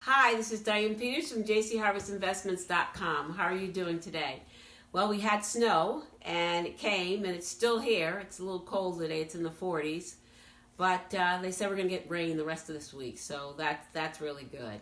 Hi, this is Diane Peters from jcharvestinvestments.com. How are you doing today? Well, we had snow, and it came, and it's still here. It's a little cold today. It's in the 40s. But they said we're going to get rain the rest of this week, so that's really good.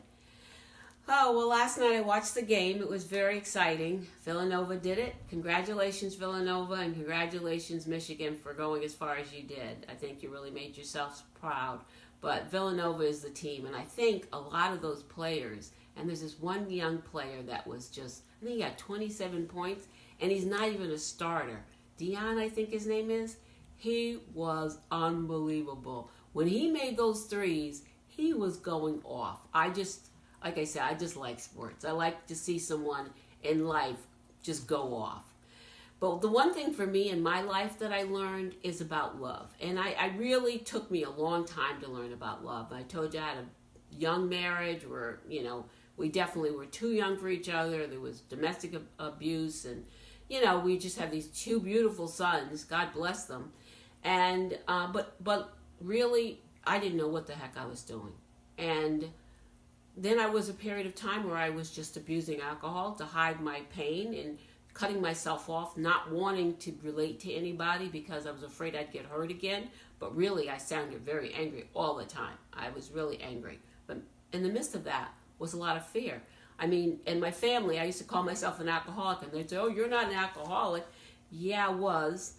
Oh, well, last night I watched the game. It was very exciting. Villanova did it. Congratulations, Villanova, and congratulations, Michigan, for going as far as you did. I think you really made yourselves proud. But Villanova is the team, and I think a lot of those players, and there's this one young player that was just, I think he got 27 points, and he's not even a starter. Dion, I think his name is. He was unbelievable. When he made those threes, he was going off. Like I said, I just like sports. I like to see someone in life just go off. But the one thing for me in my life that I learned is about love. And I really took me a long time to learn about love. I told you I had a young marriage where, we definitely were too young for each other. There was domestic abuse. And, we just had these two beautiful sons. God bless them. And, but really, I didn't know what the heck I was doing. And then I was a period of time where I was just abusing alcohol to hide my pain and cutting myself off, not wanting to relate to anybody because I was afraid I'd get hurt again. But really, I sounded very angry all the time. I was really angry. But in the midst of that was a lot of fear. I mean, in my family, I used to call myself an alcoholic, and they'd say, "Oh, you're not an alcoholic." Yeah, I was.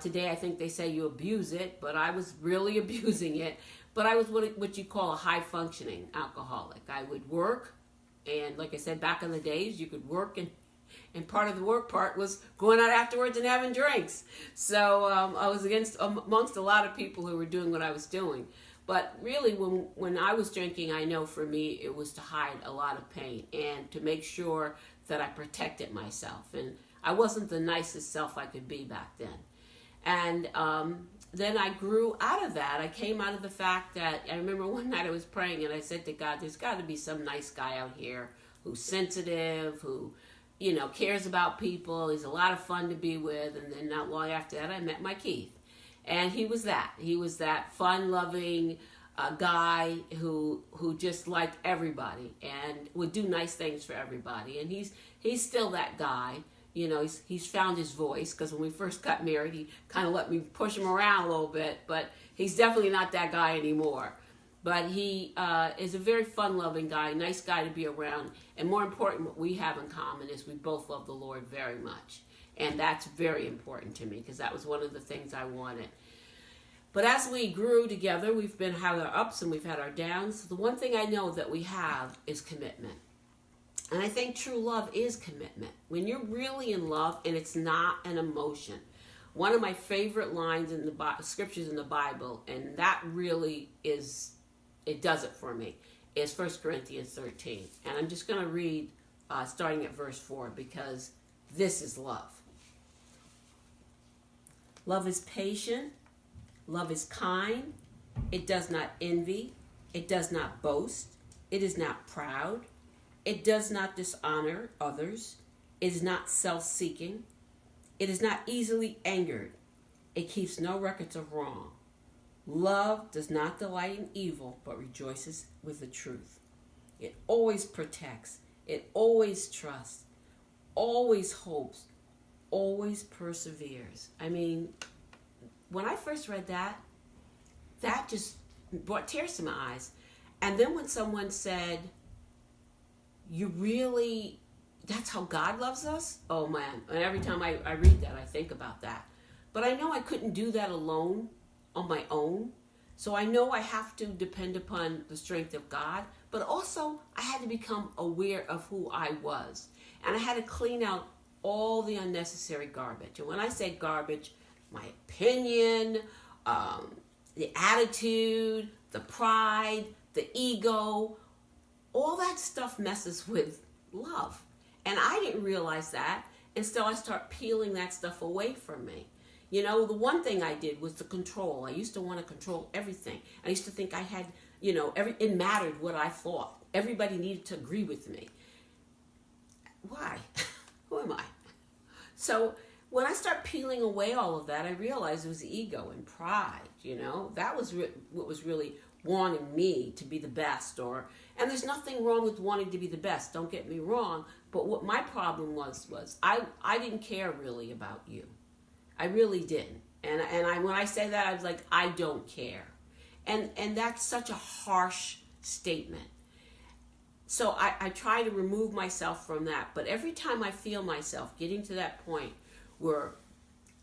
Today, I think they say you abuse it, but I was really abusing it. But I was what you call a high-functioning alcoholic. I would work, and like I said, back in the days, you could work, and part of the work part was going out afterwards and having drinks. So I was amongst a lot of people who were doing what I was doing. But really, when I was drinking, I know for me, it was to hide a lot of pain and to make sure that I protected myself. And I wasn't the nicest self I could be back then. And then I grew out of that. I came out of the fact that I remember one night I was praying and I said to God, there's got to be some nice guy out here who's sensitive, who, cares about people. He's a lot of fun to be with. And then not long after that, I met my Keith. And he was that. He was that fun-loving guy who just liked everybody and would do nice things for everybody. And he's still that guy. He's found his voice, because when we first got married, he kind of let me push him around a little bit, but he's definitely not that guy anymore. But he is a very fun-loving guy, nice guy to be around, and more important, what we have in common is we both love the Lord very much, and that's very important to me, because that was one of the things I wanted. But as we grew together, we've had our ups and we've had our downs. The one thing I know that we have is commitment. And I think true love is commitment. When you're really in love and it's not an emotion. One of my favorite lines in the scriptures in the Bible, and that really it does it for me, is 1 Corinthians 13. And I'm just going to read starting at verse 4, because this is love. Love is patient. Love is kind. It does not envy. It does not boast. It is not proud. It does not dishonor others. It is not self-seeking. It is not easily angered. It keeps no records of wrong. Love does not delight in evil, but rejoices with the truth. It always protects. It always trusts. Always hopes. Always perseveres. I mean, when I first read that just brought tears to my eyes. And then when someone said, that's how God loves us? Oh man, and every time I read that, I think about that. But I know I couldn't do that alone, on my own. So I know I have to depend upon the strength of God, but also I had to become aware of who I was. And I had to clean out all the unnecessary garbage. And when I say garbage, my opinion, the attitude, the pride, the ego, all that stuff messes with love. And I didn't realize that until I start peeling that stuff away from me. The one thing I did was the control. I used to want to control everything. I used to think I had, it mattered what I thought. Everybody needed to agree with me. Why? Who am I? So when I start peeling away all of that, I realized it was ego and pride, That was what was really wanting me to be the best, and there's nothing wrong with wanting to be the best, don't get me wrong, but what my problem was I didn't care really about you. I really didn't. And when I say that, I was like, I don't care. And that's such a harsh statement. So I try to remove myself from that. But every time I feel myself getting to that point where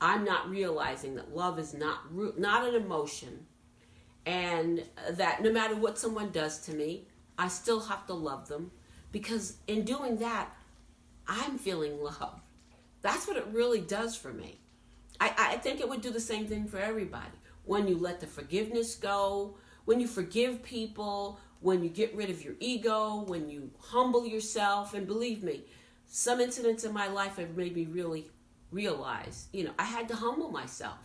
I'm not realizing that love is not an emotion, and that no matter what someone does to me, I still have to love them, because in doing that, I'm feeling love. That's what it really does for me. I think it would do the same thing for everybody. When you let the forgiveness go, when you forgive people, when you get rid of your ego, when you humble yourself, and believe me, some incidents in my life have made me really realize, I had to humble myself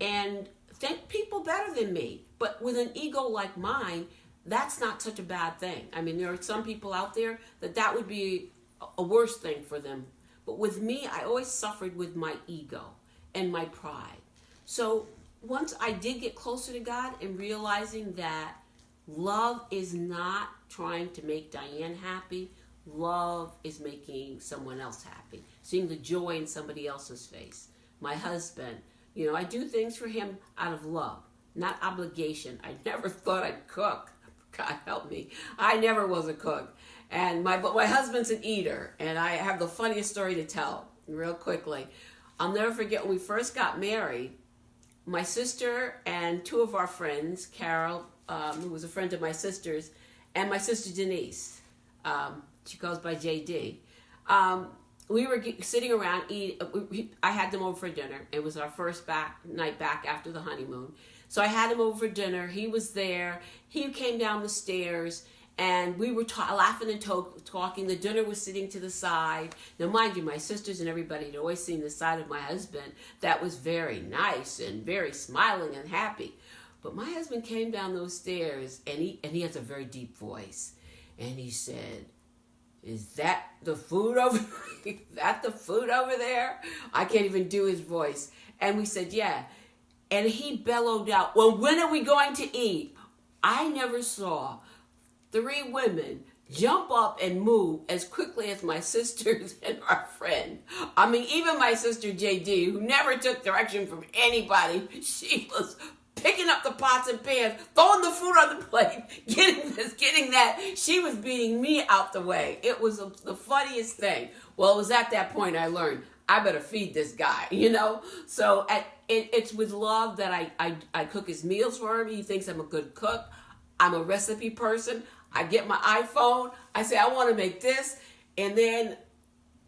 and think people better than me. But with an ego like mine, that's not such a bad thing. I mean, there are some people out there that would be a worse thing for them. But with me, I always suffered with my ego and my pride. So once I did get closer to God and realizing that love is not trying to make Diane happy, love is making someone else happy, seeing the joy in somebody else's face. My husband, I do things for him out of love, not obligation. I never thought I'd cook. God help me. I never was a cook. But my husband's an eater, and I have the funniest story to tell real quickly. I'll never forget when we first got married, my sister and two of our friends, Carol, who was a friend of my sister's, and my sister Denise, she goes by JD. We were sitting around eating. I had them over for dinner. It was our first night back after the honeymoon. So I had him over for dinner. He was there. He came down the stairs, and we were laughing and talking. The dinner was sitting to the side. Now, mind you, my sisters and everybody had always seen the side of my husband that was very nice and very smiling and happy. But my husband came down those stairs, and he has a very deep voice. And he said, "Is that the food over there? Is that the food over there?" I can't even do his voice. And we said, "Yeah." And he bellowed out, "Well, when are we going to eat?" I never saw 3 women jump up and move as quickly as my sisters and our friend. I mean, even my sister JD, who never took direction from anybody, she was picking up the pots and pans, throwing the food on the plate, getting this, getting that. She was beating me out the way. It was the funniest thing. Well, it was at that point I learned, I better feed this guy, So it's with love that I cook his meals for him. He thinks I'm a good cook. I'm a recipe person. I get my iPhone. I say, I want to make this. And then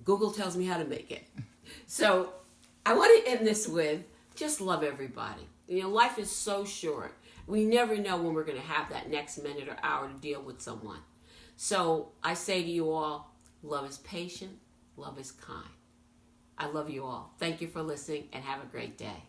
Google tells me how to make it. So I want to end this with, just love everybody. Life is so short. We never know when we're going to have that next minute or hour to deal with someone. So I say to you all, love is patient. Love is kind. I love you all. Thank you for listening, and have a great day.